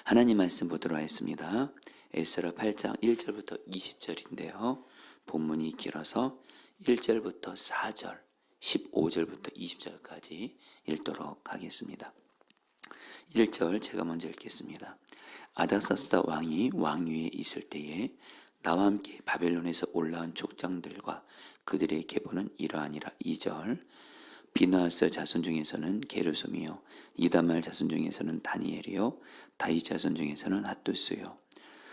하나님 말씀 보도록 하겠습니다. 에스라 8장 1절부터 20절인데요. 본문이 길어서 1절부터 4절, 15절부터 20절까지 읽도록 하겠습니다. 1절 제가 먼저 읽겠습니다. 아닥사스다 왕이 왕위에 있을 때에 나와 함께 바벨론에서 올라온 족장들과 그들의 계보는 이러하니라. 2절 비나하스 자손 중에서는 게르솜이요 이다말 자손 중에서는 다니엘이요 다윗 자손 중에서는 핫두스요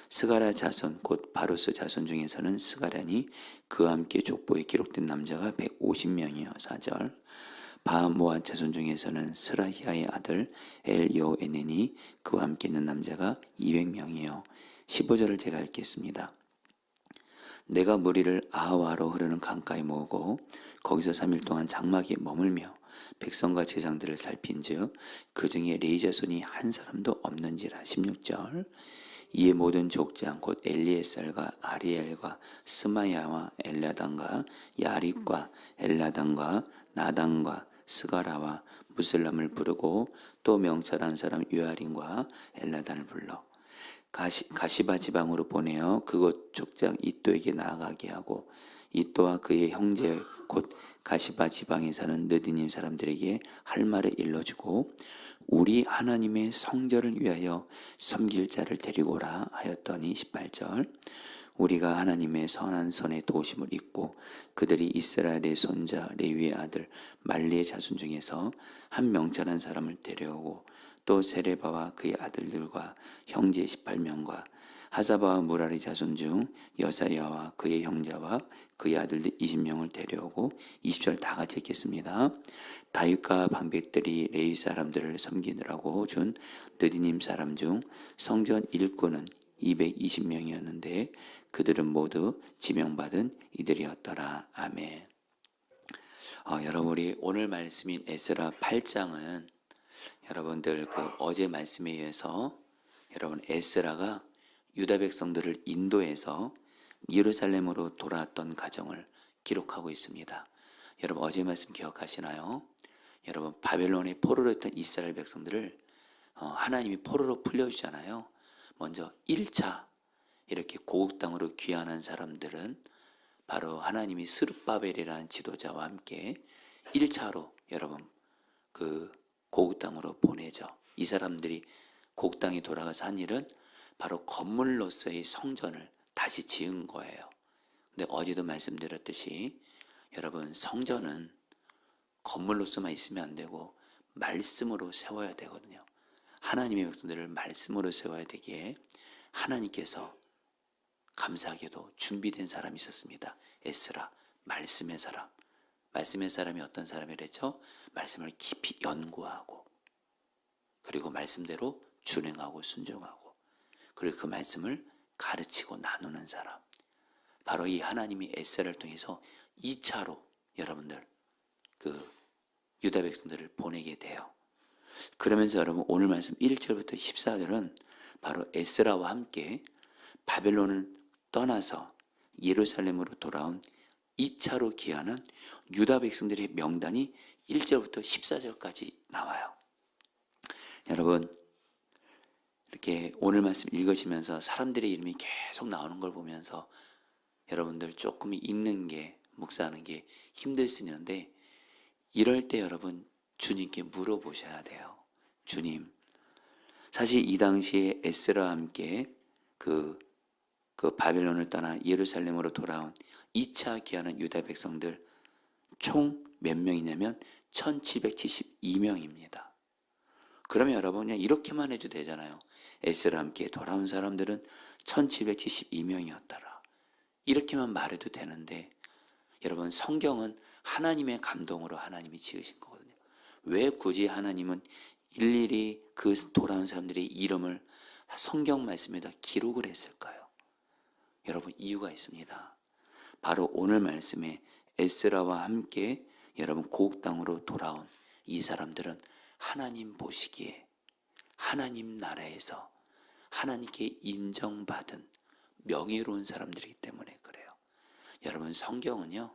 스가랴 자손 곧 바로스 자손 중에서는 스가랴니 그와 함께 족보에 기록된 남자가 150명이요 4절 바모아 자손 중에서는 스라히아의 아들 엘요에넨이 그와 함께 있는 남자가 200명이요 15절을 제가 읽겠습니다. 내가 무리를 아하와로 흐르는 강가에 모으고 거기서 3일 동안 장막에 머물며 백성과 제장들을 살핀즉 그 중에 레위 자손이 한 사람도 없는지라. 16절 이에 모든 족장 곧 엘리에살과 아리엘과 스마야와 엘라단과 야릿과 엘라단과 나단과 스가라와 무슬람을 부르고 또 명철한 사람 요아린과 엘라단을 불러 가시바 지방으로 보내어 그곳 족장 이또에게 나아가게 하고 이또와 그의 형제 곧 가시바 지방에 사는 느디님 사람들에게 할 말을 일러주고 우리 하나님의 성전을 위하여 섬길 자를 데리고 오라 하였더니 18절 우리가 하나님의 선한 손의 도우심을 입고 그들이 이스라엘의 손자 레위의 아들 말리의 자손 중에서 한 명철한 사람을 데려오고 또 세레바와 그의 아들들과 형제 18명과 하사바와 무라리 자손 중 여사야와 그의 형제와 그의 아들들 20명을 데려오고 20절 다 같이 읽겠습니다. 다윗과 방백들이 레위 사람들을 섬기느라고 준 느디님 사람 중 성전 일꾼은 220명이었는데 그들은 모두 지명받은 이들이었더라. 아멘. 여러분 우리 오늘 말씀인 에스라 8장은 여러분들 어제 말씀에 의해서 여러분 에스라가 유다 백성들을 인도해서 예루살렘으로 돌아왔던 과정을 기록하고 있습니다. 여러분 어제 말씀 기억하시나요? 여러분 바벨론에 포로로 했던 이스라엘 백성들을 하나님이 포로로 풀려주잖아요. 먼저 1차 이렇게 고국 땅으로 귀환한 사람들은 바로 하나님이 스룹바벨이라는 지도자와 함께 1차로 여러분 고국 땅으로 보내죠. 이 사람들이 고국 땅에 돌아가서 한 일은 바로 건물로서의 성전을 다시 지은 거예요. 근데 어제도 말씀드렸듯이 여러분 성전은 건물로서만 있으면 안 되고 말씀으로 세워야 되거든요. 하나님의 백성들을 말씀으로 세워야 되기에 하나님께서 감사하게도 준비된 사람이 있었습니다. 에스라, 말씀의 사람. 말씀의 사람이 어떤 사람이랬죠? 말씀을 깊이 연구하고 그리고 말씀대로 준행하고 순종하고 그리고 그 말씀을 가르치고 나누는 사람. 바로 이 하나님이 에스라를 통해서 2차로 여러분들 유다 백성들을 보내게 돼요. 그러면서 여러분 오늘 말씀 1절부터 14절은 바로 에스라와 함께 바벨론을 떠나서 예루살렘으로 돌아온 2차로 귀환한 유다 백성들의 명단이 1절부터 14절까지 나와요. 여러분 이렇게 오늘 말씀 읽으시면서 사람들의 이름이 계속 나오는 걸 보면서 여러분들 조금 읽는 게 묵상하는 게 힘들 수 있는데 이럴 때 여러분 주님께 물어보셔야 돼요. 주님, 사실 이 당시에 에스라와 함께 그 바벨론을 떠나 예루살렘으로 돌아온 2차 귀환한 유다 백성들 총 몇 명이냐면 1772명입니다. 그러면 여러분 그냥 이렇게만 해도 되잖아요. 에스라와 함께 돌아온 사람들은 1772명이었더라. 이렇게만 말해도 되는데 여러분 성경은 하나님의 감동으로 하나님이 지으신 거거든요. 왜 굳이 하나님은 일일이 그 돌아온 사람들의 이름을 성경 말씀에다 기록을 했을까요? 여러분 이유가 있습니다. 바로 오늘 말씀에 에스라와 함께 여러분 고국 땅으로 돌아온 이 사람들은 하나님 보시기에 하나님 나라에서 하나님께 인정받은 명예로운 사람들이기 때문에 그래요. 여러분 성경은요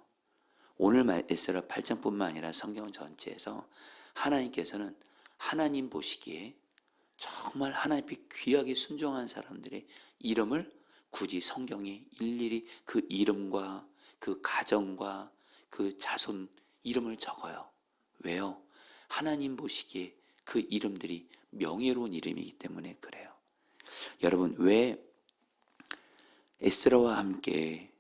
오늘 에스라 8장뿐만 아니라 성경 전체에서 하나님께서는 하나님 보시기에 정말 하나님께 귀하게 순종한 사람들의 이름을 굳이 성경에 일일이 그 이름과 그 가정과 그 자손 이름을 적어요. 왜요? 하나님 보시기에 그 이름들이 명예로운 이름이기 때문에 그래요. 여러분, 왜 에스라와 함께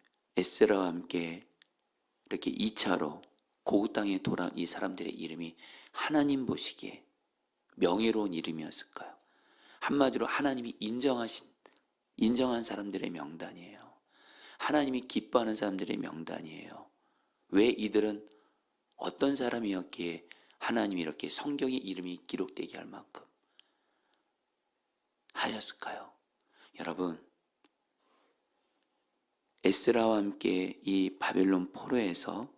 이렇게 2차로 고국 땅에 돌아온 이 사람들의 이름이 하나님 보시기에 명예로운 이름이었을까요? 한마디로 하나님이 인정한 사람들의 명단이에요. 하나님이 기뻐하는 사람들의 명단이에요. 왜 이들은 어떤 사람이었기에 하나님이 이렇게 성경의 이름이 기록되게 할 만큼 하셨을까요? 여러분, 에스라와 함께 이 바벨론 포로에서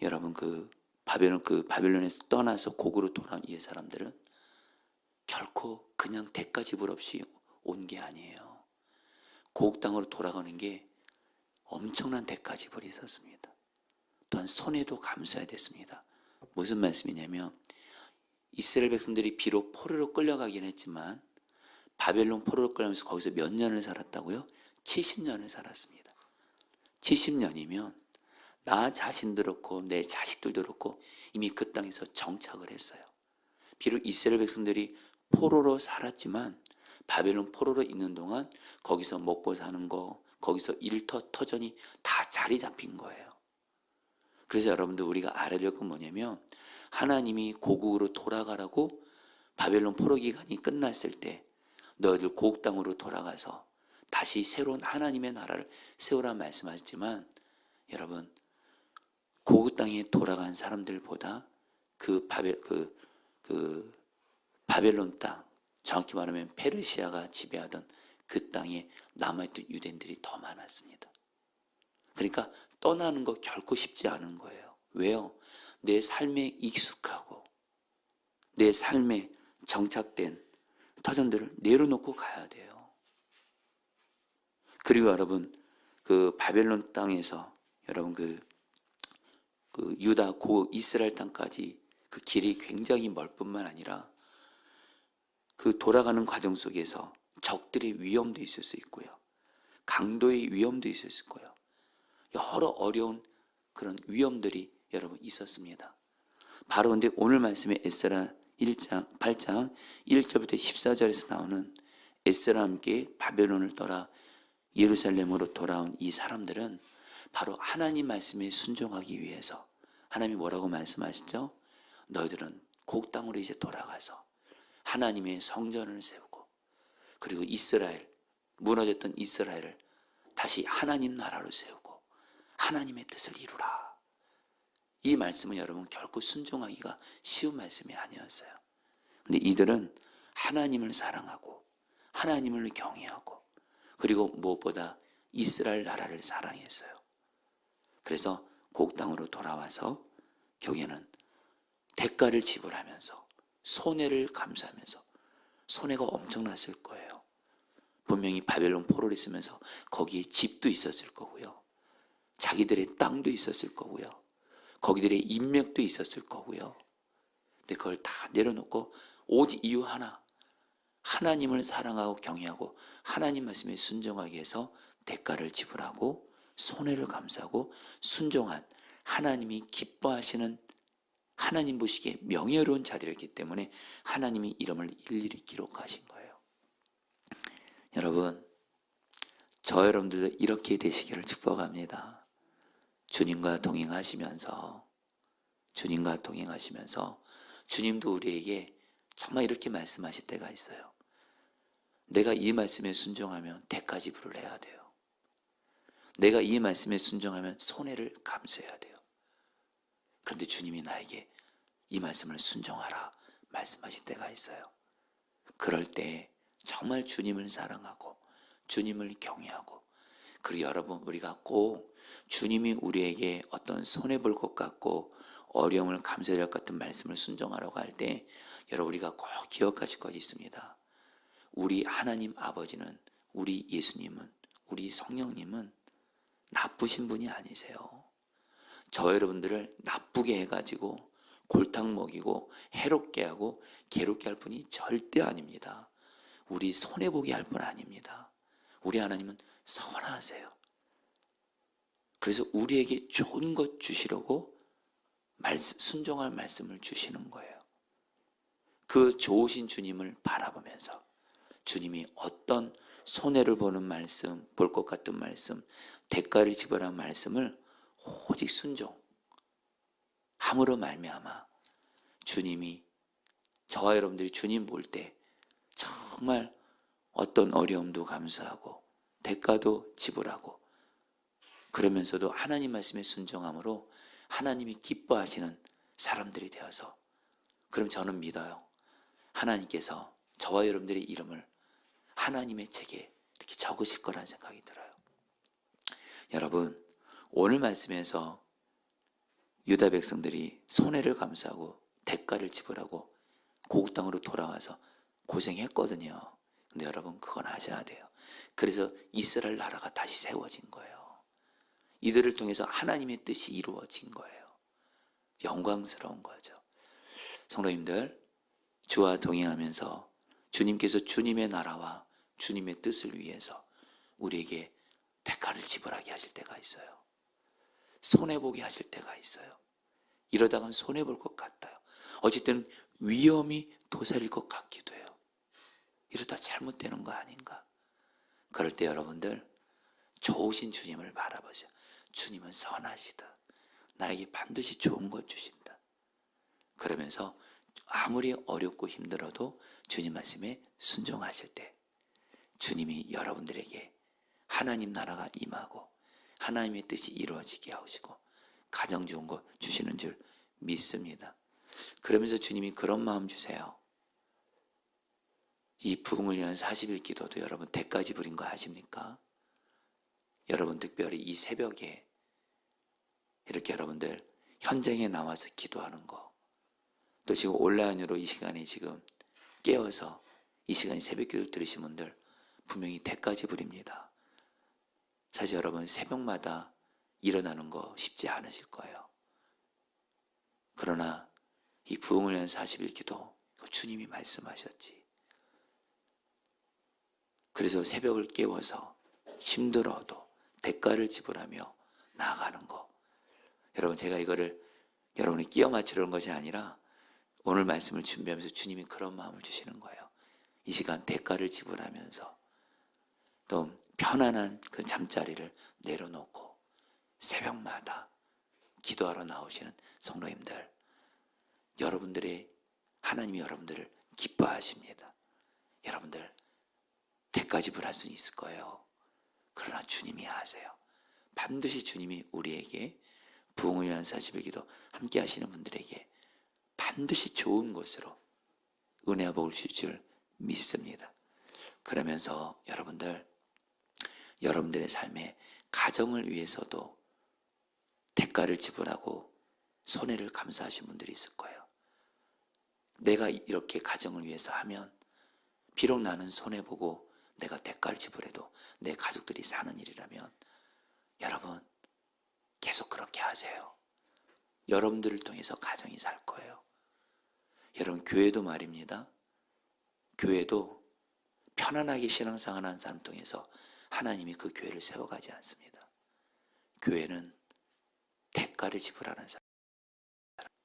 여러분 그 바벨론에서 떠나서 고국으로 돌아온 이 사람들은 결코 그냥 대가 지불 없이 온 게 아니에요. 고국 땅으로 돌아가는 게 엄청난 대가 지불이 있었습니다. 또한 손해도 감수해야 됐습니다. 무슨 말씀이냐면 이스라엘 백성들이 비록 포로로 끌려가긴 했지만 바벨론 포로로 끌려가면서 거기서 몇 년을 살았다고요? 70년을 살았습니다. 70년이면 나 자신도 그렇고 내 자식들도 그렇고 이미 그 땅에서 정착을 했어요. 비록 이스라엘 백성들이 포로로 살았지만 바벨론 포로로 있는 동안 거기서 먹고 사는 거, 거기서 일터터전이 다 자리 잡힌 거예요. 그래서 여러분들 우리가 알아야 될 건 뭐냐면 하나님이 고국으로 돌아가라고 바벨론 포로 기간이 끝났을 때 너희들 고국 땅으로 돌아가서 다시 새로운 하나님의 나라를 세우라 말씀하셨지만 여러분 고국 땅에 돌아간 사람들보다 그 바벨론 땅, 정확히 말하면 페르시아가 지배하던 그 땅에 남아있던 유대인들이 더 많았습니다. 그러니까 떠나는 거 결코 쉽지 않은 거예요. 왜요? 내 삶에 익숙하고 내 삶에 정착된 터전들을 내려놓고 가야 돼요. 그리고 여러분 그 바벨론 땅에서 여러분 그 유다 고 이스라엘 땅까지 그 길이 굉장히 멀 뿐만 아니라 그 돌아가는 과정 속에서 적들의 위험도 있을 수 있고요. 강도의 위험도 있을 수 있고요. 여러 어려운 그런 위험들이 여러분 있었습니다. 바로 근데 오늘 말씀에 에스라 8장 1절부터 14절에서 나오는 에스라와 함께 바벨론을 떠나 예루살렘으로 돌아온 이 사람들은 바로 하나님 말씀에 순종하기 위해서 하나님이 뭐라고 말씀하시죠? 너희들은 고국 땅으로 이제 돌아가서 하나님의 성전을 세우고 그리고 무너졌던 이스라엘을 다시 하나님 나라로 세우고 하나님의 뜻을 이루라. 이 말씀은 여러분 결코 순종하기가 쉬운 말씀이 아니었어요. 근데 이들은 하나님을 사랑하고 하나님을 경외하고 그리고 무엇보다 이스라엘 나라를 사랑했어요. 그래서 고국 땅으로 돌아와서 결국에는 대가를 지불하면서 손해를 감수하면서 손해가 엄청났을 거예요. 분명히 바벨론 포로를 있으면서 거기에 집도 있었을 거고요. 자기들의 땅도 있었을 거고요. 거기들의 인맥도 있었을 거고요. 근데 그걸 다 내려놓고 오직 이유 하나, 하나님을 사랑하고 경외하고 하나님 말씀에 순종하기 위해서 대가를 지불하고 손해를 감수하고 순종한 하나님이 기뻐하시는 하나님 보시기에 명예로운 자들이었기 때문에 하나님이 이름을 일일이 기록하신 거예요. 여러분, 저 여러분들도 이렇게 되시기를 축복합니다. 주님과 동행하시면서 주님도 우리에게 정말 이렇게 말씀하실 때가 있어요. 내가 이 말씀에 순종하면 대가 지불을 해야 돼요. 내가 이 말씀에 순종하면 손해를 감수해야 돼요. 그런데 주님이 나에게 이 말씀을 순종하라 말씀하실 때가 있어요. 그럴 때 정말 주님을 사랑하고 주님을 경외하고 그리고 여러분 우리가 꼭 주님이 우리에게 어떤 손해볼 것 같고 어려움을 감수해야 할 것 같은 말씀을 순종하라고 할 때 여러분 우리가 꼭 기억하실 것이 있습니다. 우리 하나님 아버지는 우리 예수님은 우리 성령님은 나쁘신 분이 아니세요. 저 여러분들을 나쁘게 해가지고 골탕 먹이고 해롭게 하고 괴롭게 할 분이 절대 아닙니다. 우리 손해보게 할 분 아닙니다. 우리 하나님은 선하세요. 그래서 우리에게 좋은 것 주시려고 순종할 말씀을 주시는 거예요. 그 좋으신 주님을 바라보면서 주님이 어떤 손해를 보는 말씀, 볼 것 같은 말씀, 대가를 지불한 말씀을 오직 순종함으로 말미암아 주님이 저와 여러분들이 주님 볼 때 정말 어떤 어려움도 감수하고 대가도 지불하고 그러면서도 하나님 말씀에 순종함으로 하나님이 기뻐하시는 사람들이 되어서 그럼 저는 믿어요. 하나님께서 저와 여러분들의 이름을 하나님의 책에 이렇게 적으실 거라는 생각이 들어요. 여러분, 오늘 말씀에서 유다 백성들이 손해를 감수하고 대가를 지불하고 고국 땅으로 돌아와서 고생했거든요. 근데 여러분 그건 아셔야 돼요. 그래서 이스라엘 나라가 다시 세워진 거예요. 이들을 통해서 하나님의 뜻이 이루어진 거예요. 영광스러운 거죠. 성도님들, 주와 동행하면서 주님께서 주님의 나라와 주님의 뜻을 위해서 우리에게 대가를 지불하게 하실 때가 있어요. 손해보게 하실 때가 있어요. 이러다간 손해볼 것 같아요. 어쨌든 위험이 도사릴 것 같기도 해요. 이러다 잘못되는 거 아닌가. 그럴 때 여러분들 좋으신 주님을 바라보세요. 주님은 선하시다. 나에게 반드시 좋은 것 주신다. 그러면서 아무리 어렵고 힘들어도 주님 말씀에 순종하실 때 주님이 여러분들에게 하나님 나라가 임하고 하나님의 뜻이 이루어지게 하시고 가정 좋은 거 주시는 줄 믿습니다. 그러면서 주님이 그런 마음 주세요. 이 부흥을 위한 40일 기도도 여러분 대가 지불인 거 아십니까? 여러분 특별히 이 새벽에 이렇게 여러분들 현장에 나와서 기도하는 거, 또 지금 온라인으로 이 시간에 지금 깨어서 이 시간에 새벽 기도를 들으신 분들 분명히 대가 지불입니다. 사실 여러분 새벽마다 일어나는 거 쉽지 않으실 거예요. 그러나 이 부흥을 위한 40일 기도 주님이 말씀하셨지. 그래서 새벽을 깨워서 힘들어도 대가를 지불하며 나아가는 거. 여러분 제가 이거를 여러분이 끼워 맞추려는 것이 아니라 오늘 말씀을 준비하면서 주님이 그런 마음을 주시는 거예요. 이 시간 대가를 지불하면서 또 편안한 그 잠자리를 내려놓고 새벽마다 기도하러 나오시는 성도님들, 여러분들의 하나님이 여러분들을 기뻐하십니다. 여러분들 대가 지불할 수 있을 거예요. 그러나 주님이 아세요. 반드시 주님이 우리에게 부흥을 위한 40일 기도 함께 하시는 분들에게 반드시 좋은 것으로 은혜와 복을 주실 줄 믿습니다. 그러면서 여러분들의 삶에 가정을 위해서도 대가를 지불하고 손해를 감수하신 분들이 있을 거예요. 내가 이렇게 가정을 위해서 하면 비록 나는 손해보고 내가 대가를 지불해도 내 가족들이 사는 일이라면 여러분 계속 그렇게 하세요. 여러분들을 통해서 가정이 살 거예요. 여러분 교회도 말입니다. 교회도 편안하게 신앙생활하는 사람 통해서 하나님이 그 교회를 세워가지 않습니다. 교회는 대가를 지불하는 사람.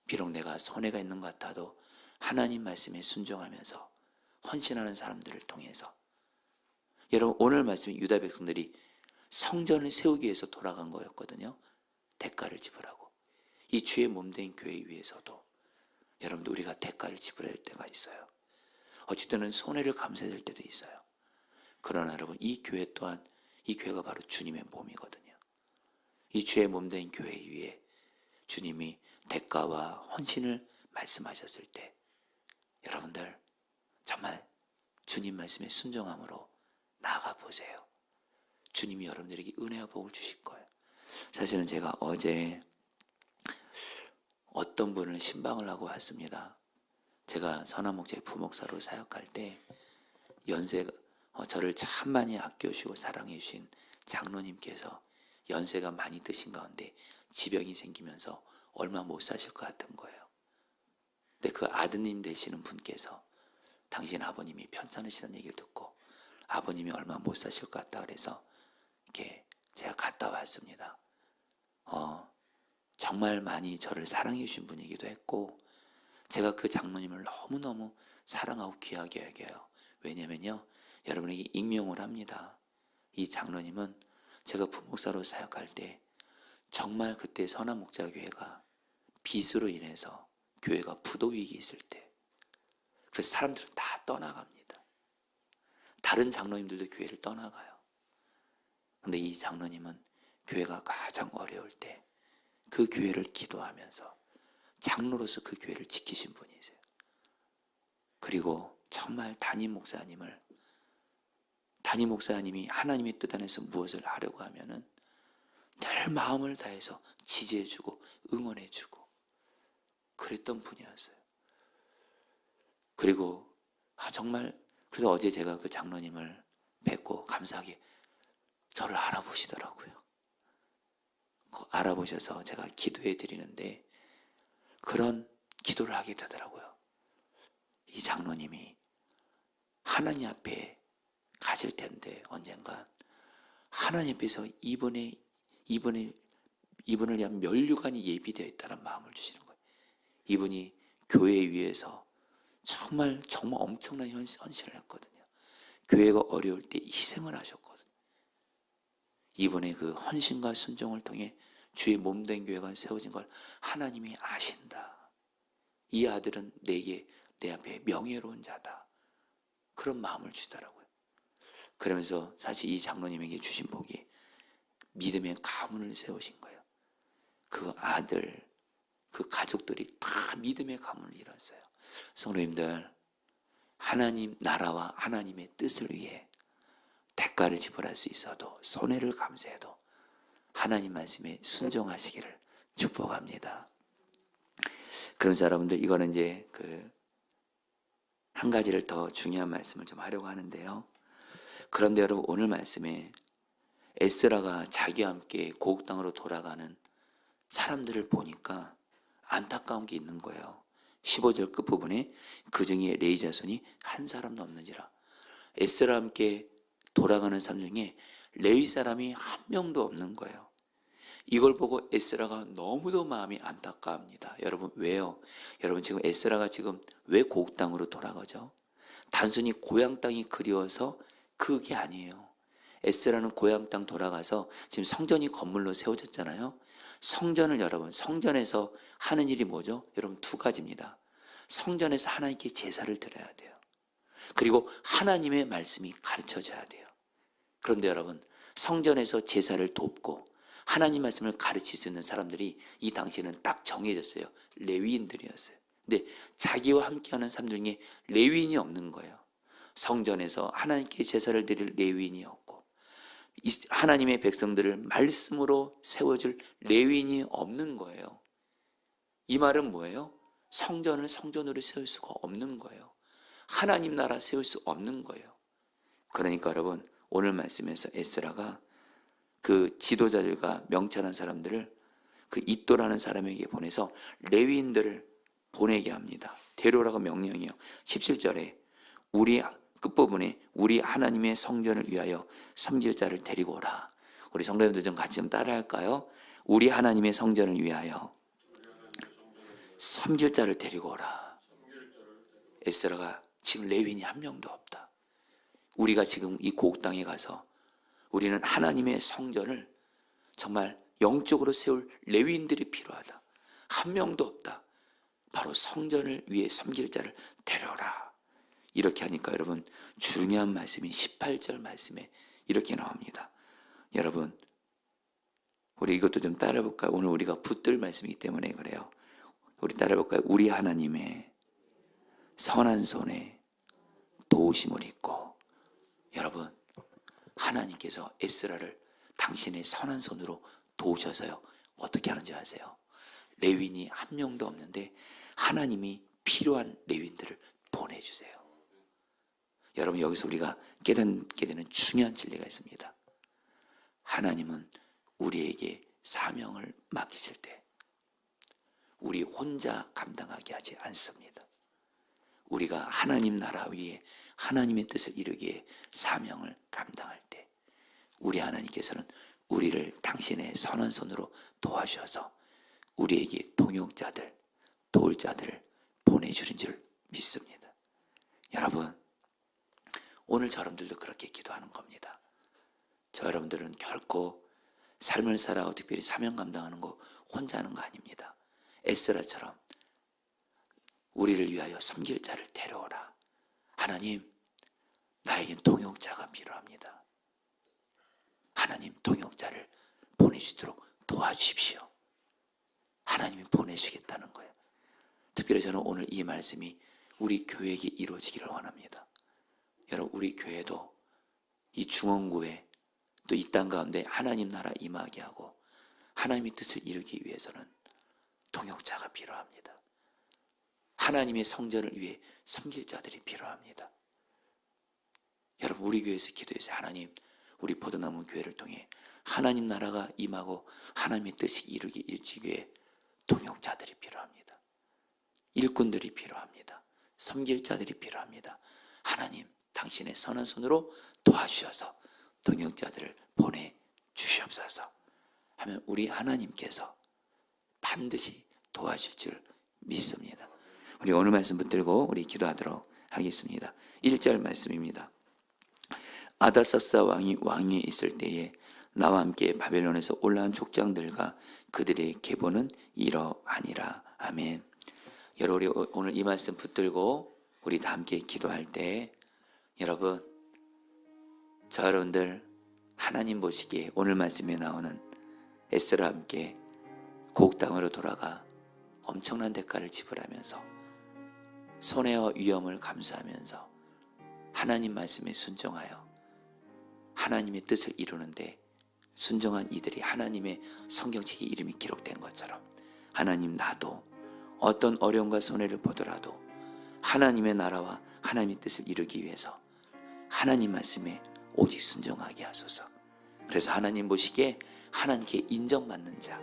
비록 내가 손해가 있는 것 같아도 하나님 말씀에 순종하면서 헌신하는 사람들을 통해서 여러분 오늘 말씀에 유다 백성들이 성전을 세우기 위해서 돌아간 거였거든요. 대가를 지불하고 이 주의 몸된 교회 위해서도 여러분들 우리가 대가를 지불해야 할 때가 있어요. 어쨌든 손해를 감수해야 될 때도 있어요. 그러나 여러분 이 교회 또한 이 교회가 바로 주님의 몸이거든요. 이 주의 몸된 교회 위에 주님이 대가와 헌신을 말씀하셨을 때 여러분들 정말 주님 말씀에 순종함으로 나아가 보세요. 주님이 여러분들에게 은혜와 복을 주실 거예요. 사실은 제가 어제 어떤 분을 신방을 하고 왔습니다. 제가 선한목자의 부목사로 사역할 때 연세가 저를 참 많이 아껴주시고 사랑해 주신 장로님께서 연세가 많이 드신 가운데 지병이 생기면서 얼마 못 사실 것 같은 거예요. 근데 그 아드님 되시는 분께서 당신 아버님이 편찮으시다는 얘기를 듣고 아버님이 얼마 못 사실 것 같다 그래서 이렇게 제가 갔다 왔습니다. 정말 많이 저를 사랑해 주신 분이기도 했고 제가 그 장로님을 너무너무 사랑하고 귀하게 여겨요. 왜냐면요, 여러분에게 익명을 합니다. 이 장로님은 제가 부목사로 사역할 때 정말 그때 선한목자교회가 빚으로 인해서 교회가 부도위기 있을 때 그래서 사람들은 다 떠나갑니다. 다른 장로님들도 교회를 떠나가요. 근데 이 장로님은 교회가 가장 어려울 때 그 교회를 기도하면서 장로로서 그 교회를 지키신 분이세요. 그리고 정말 담임 목사님이 하나님의 뜻 안에서 무엇을 하려고 하면은 늘 마음을 다해서 지지해주고 응원해주고 그랬던 분이었어요. 그리고 정말 그래서 어제 제가 그 장로님을 뵙고 감사하게 저를 알아보시더라고요. 알아보셔서 제가 기도해 드리는데 그런 기도를 하게 되더라고요. 이 장로님이 하나님 앞에 가실 텐데 언젠가 하나님 앞에서 이분을 위한 면류관이 예비되어 있다는 마음을 주시는 거예요. 이분이 교회 위해서 정말 엄청난 헌신을 했거든요. 교회가 어려울 때 희생을 하셨거든요. 이분의 그 헌신과 순종을 통해 주의 몸된 교회가 세워진 걸 하나님이 아신다. 이 아들은 내 앞에 명예로운 자다. 그런 마음을 주더라고요. 그러면서 사실 이 장로님에게 주신 복이 믿음의 가문을 세우신 거예요. 그 아들, 그 가족들이 다 믿음의 가문을 이뤘어요. 성도님들, 하나님 나라와 하나님의 뜻을 위해 대가를 지불할 수 있어도 손해를 감수해도 하나님 말씀에 순종하시기를 축복합니다. 그래서 여러분들 이거는 이제 한 가지를 더 중요한 말씀을 좀 하려고 하는데요. 그런데 여러분 오늘 말씀에 에스라가 자기와 함께 고국 땅으로 돌아가는 사람들을 보니까 안타까운 게 있는 거예요. 15절 끝부분에 그 중에 레위 자손이 한 사람도 없는지라. 에스라와 함께 돌아가는 사람 중에 레위 사람이 한 명도 없는 거예요. 이걸 보고 에스라가 너무도 마음이 안타까워합니다. 여러분 왜요? 여러분 지금 에스라가 지금 왜 고국 땅으로 돌아가죠? 단순히 고향 땅이 그리워서 그게 아니에요. 에스라는 고향 땅 돌아가서 지금 성전이 건물로 세워졌잖아요. 성전에서 하는 일이 뭐죠? 여러분 두 가지입니다. 성전에서 하나님께 제사를 드려야 돼요. 그리고 하나님의 말씀이 가르쳐져야 돼요. 그런데 여러분 성전에서 제사를 돕고 하나님 말씀을 가르칠 수 있는 사람들이 이 당시에는 딱 정해졌어요. 레위인들이었어요. 근데 자기와 함께하는 사람 중에 레위인이 없는 거예요. 성전에서 하나님께 제사를 드릴 레위인이 없고 하나님의 백성들을 말씀으로 세워줄 레위인이 없는 거예요. 이 말은 뭐예요? 성전을 성전으로 세울 수가 없는 거예요. 하나님 나라 세울 수 없는 거예요. 그러니까 여러분 오늘 말씀에서 에스라가 그 지도자들과 명철한 사람들을 그 이또라는 사람에게 보내서 레위인들을 보내게 합니다. 데려오라고 명령이에요. 17절에 끝부분에 우리 하나님의 성전을 위하여 섬길 자를 데리고 오라. 우리 성도님들 좀 같이 좀 따라할까요? 우리 하나님의 성전을 위하여 섬길 자를 데리고 오라. 에스라가 지금 레위인이 한 명도 없다. 우리가 지금 이 고국 땅에 가서 우리는 하나님의 성전을 정말 영적으로 세울 레위인들이 필요하다. 한 명도 없다. 바로 성전을 위해 섬길 자를 데려오라. 이렇게 하니까 여러분 중요한 말씀이 18절 말씀에 이렇게 나옵니다. 여러분 우리 이것도 좀 따라해볼까요? 오늘 우리가 붙들 말씀이기 때문에 그래요. 우리 따라해볼까요? 우리 하나님의 선한 손에 도우심을 입고. 여러분 하나님께서 에스라를 당신의 선한 손으로 도우셔서요 어떻게 하는지 아세요? 레위인이 한 명도 없는데 하나님이 필요한 레위인들을 보내주세요. 여러분 여기서 우리가 깨닫게 되는 중요한 진리가 있습니다. 하나님은 우리에게 사명을 맡기실 때 우리 혼자 감당하게 하지 않습니다. 우리가 하나님 나라 위에 하나님의 뜻을 이루기에 사명을 감당할 때 우리 하나님께서는 우리를 당신의 선한 손으로 도와주셔서 우리에게 동역자들, 도울 자들을 보내주는 줄 믿습니다. 여러분, 오늘 저러분들도 그렇게 기도하는 겁니다. 저 여러분들은 결코 삶을 살아가고 특별히 사명 감당하는 거 혼자 하는 거 아닙니다. 에스라처럼 우리를 위하여 섬길 자를 데려오라. 하나님, 나에겐 동역자가 필요합니다. 하나님, 동역자를 보내주도록 도와주십시오. 하나님이 보내주겠다는 거예요. 특별히 저는 오늘 이 말씀이 우리 교회에게 이루어지기를 원합니다. 여러분, 우리 교회도 이 중원구에 또 이 땅 가운데 하나님 나라 임하게 하고 하나님의 뜻을 이루기 위해서는 동역자가 필요합니다. 하나님의 성전을 위해 섬길 자들이 필요합니다. 여러분, 우리 교회에서 기도해서 하나님, 우리 포도나무 교회를 통해 하나님 나라가 임하고 하나님의 뜻이 이루어지기 위해 동역자들이 필요합니다. 일꾼들이 필요합니다. 섬길 자들이 필요합니다. 하나님, 당신의 선한 손으로 도와주셔서 동역자들을 보내주시옵소서 하면 우리 하나님께서 반드시 도와줄 줄 믿습니다. 우리 오늘 말씀 붙들고 우리 기도하도록 하겠습니다. 1절 말씀입니다. 아다사스다 왕이 왕위에 있을 때에 나와 함께 바벨론에서 올라온 족장들과 그들의 계보는 이러하니라. 아멘. 여러분, 우리 오늘 이 말씀 붙들고 우리 다 함께 기도할 때 여러분, 저 여러분들 하나님 보시기에 오늘 말씀에 나오는 에스라와 함께 고국 땅으로 돌아가 엄청난 대가를 지불하면서 손해와 위험을 감수하면서 하나님 말씀에 순종하여 하나님의 뜻을 이루는데 순종한 이들이 하나님의 성경책에 이름이 기록된 것처럼 하나님, 나도 어떤 어려움과 손해를 보더라도 하나님의 나라와 하나님의 뜻을 이루기 위해서 하나님 말씀에 오직 순종하게 하소서. 그래서 하나님 보시기에 하나님께 인정받는 자,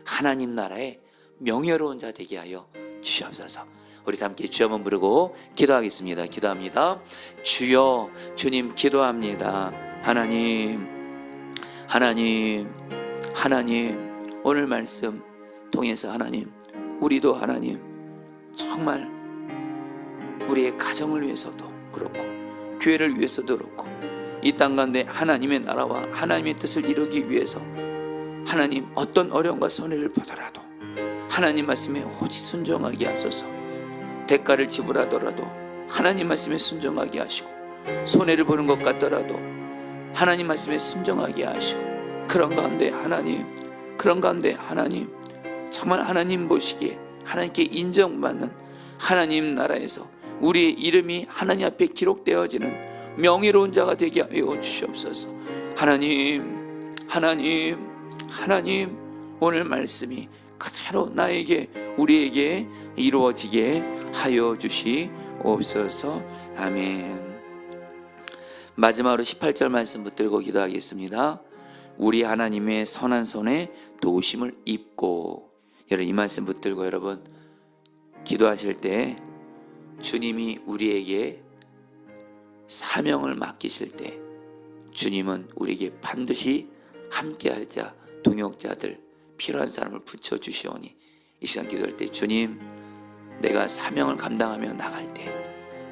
하나님 나라의 명예로운 자 되게 하여 주시옵소서. 우리 다 함께 주여 한번 부르고 기도하겠습니다. 기도합니다. 주여, 주님 기도합니다. 하나님, 오늘 말씀 통해서 하나님, 우리도 하나님 정말 우리의 가정을 위해서도 그렇고 교회를 위해서도 그렇고 이 땅 가운데 하나님의 나라와 하나님의 뜻을 이루기 위해서 하나님 어떤 어려움과 손해를 보더라도 하나님 말씀에 오직 순종하게 하소서. 대가를 지불하더라도 하나님 말씀에 순종하게 하시고 손해를 보는 것 같더라도 하나님 말씀에 순종하게 하시고 그런 가운데 하나님 정말 하나님 보시기에 하나님께 인정받는 하나님 나라에서 우리의 이름이 하나님 앞에 기록되어지는 명예로운 자가 되게 하여 주시옵소서. 하나님, 오늘 말씀이 그대로 나에게 우리에게 이루어지게 하여 주시옵소서. 아멘. 마지막으로 18절 말씀 붙들고 기도하겠습니다. 우리 하나님의 선한 손에 도우심을 입고. 여러분, 이 말씀 붙들고 여러분 기도하실 때 주님이 우리에게 사명을 맡기실 때 주님은 우리에게 반드시 함께할 자, 동역자들, 필요한 사람을 붙여주시오니 이 시간 기도할 때 주님, 내가 사명을 감당하며 나갈 때,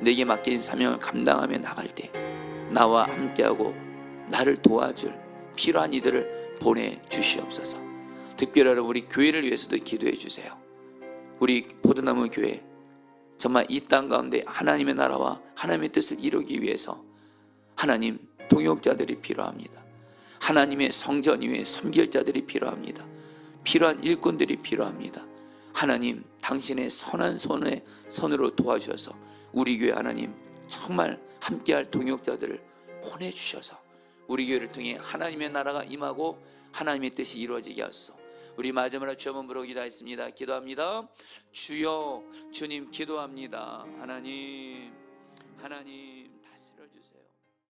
내게 맡긴 사명을 감당하며 나갈 때 나와 함께하고 나를 도와줄 필요한 이들을 보내주시옵소서. 특별히 우리 교회를 위해서도 기도해 주세요. 우리 포도나무 교회 정말 이 땅 가운데 하나님의 나라와 하나님의 뜻을 이루기 위해서 하나님 동역자들이 필요합니다. 하나님의 성전 위에 섬길 자들이 필요합니다. 필요한 일꾼들이 필요합니다. 하나님, 당신의 선한 손으로 도와주셔서 우리 교회 하나님 정말 함께할 동역자들을 보내주셔서 우리 교회를 통해 하나님의 나라가 임하고 하나님의 뜻이 이루어지게 하소서. 우리 마지막으로 주여 한번 부르고 기도하겠습니다. 기도합니다. 주여, 주님 기도합니다. 하나님 다스려 주세요.